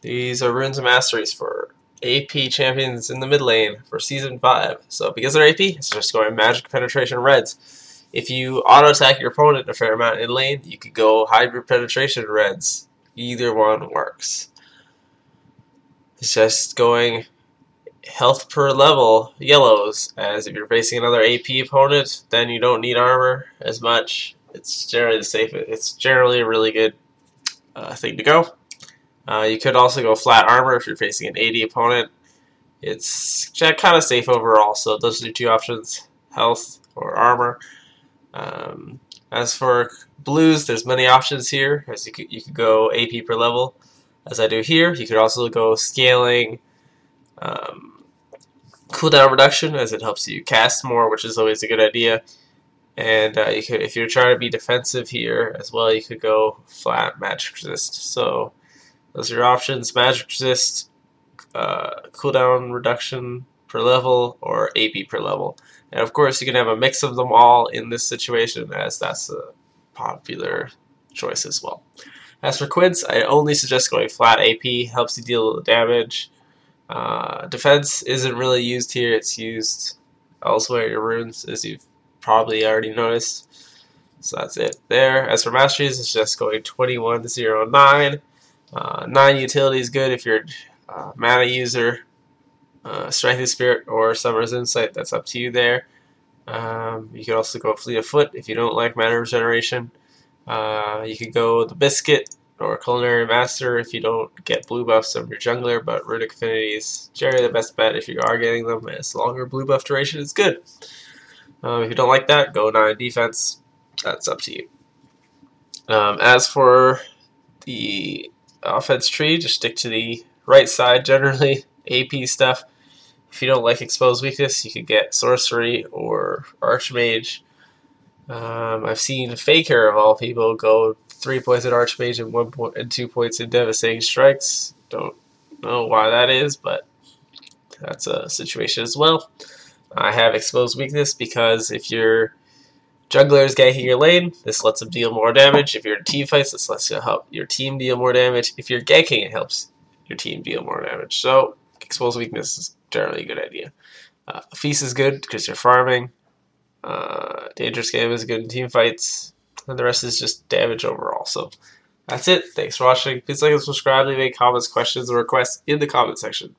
These are runes and masteries for AP champions in the mid lane for Season 5. So because they're AP, it's just going magic penetration reds. If you auto-attack your opponent a fair amount in lane, you could go hybrid penetration reds. Either one works. It's just going health per level yellows, as if you're facing another AP opponent, then you don't need armor as much. It's generally the safe. It's generally a really good thing to go. You could also go flat armor if you're facing an AD opponent. It's kind of safe overall, so those are your two options, health or armor. As for blues, there's many options here, as you could go AP per level, as I do here. You could also go scaling cooldown reduction, as it helps you cast more, which is always a good idea. And you could, if you're trying to be defensive here as well, you could go flat magic resist. So those are your options: magic resist, cooldown reduction per level, or AP per level. And of course, you can have a mix of them all in this situation, as that's a popular choice as well. As for quids, I only suggest going flat AP. Helps you deal damage. Defense isn't really used here. It's used elsewhere in your runes, as you've probably already noticed. So that's it there. As for masteries, it's just going 21-0-9. 9 utility is good if you're a mana user. Strength of Spirit or Summer's Insight, that's up to you there. You could also go Fleet of Foot if you don't like mana regeneration. You could go the Biscuit or Culinary Master if you don't get blue buffs from your jungler, but Runic Affinity is generally the best bet if you are getting them, as longer blue buff duration is good. If you don't like that, go 9 defense. That's up to you. As for the offense tree, just stick to the right side generally, AP stuff. If you don't like exposed weakness, you could get sorcery or archmage. I've seen Faker of all people go 3 points at archmage and 1 point and 2 points in devastating strikes. Don't know why that is, but that's a situation as well. I have exposed weakness because if your jungler is ganking your lane, this lets them deal more damage. If you're in team fights, this lets you help your team deal more damage. If you're ganking, it helps your team deal more damage. So exposed weakness is generally a good idea. Feast is good because you're farming. Dangerous Game is good in team fights. And the rest is just damage overall. So that's it. Thanks for watching. Please like and subscribe. Leave any comments, questions, or requests in the comment section.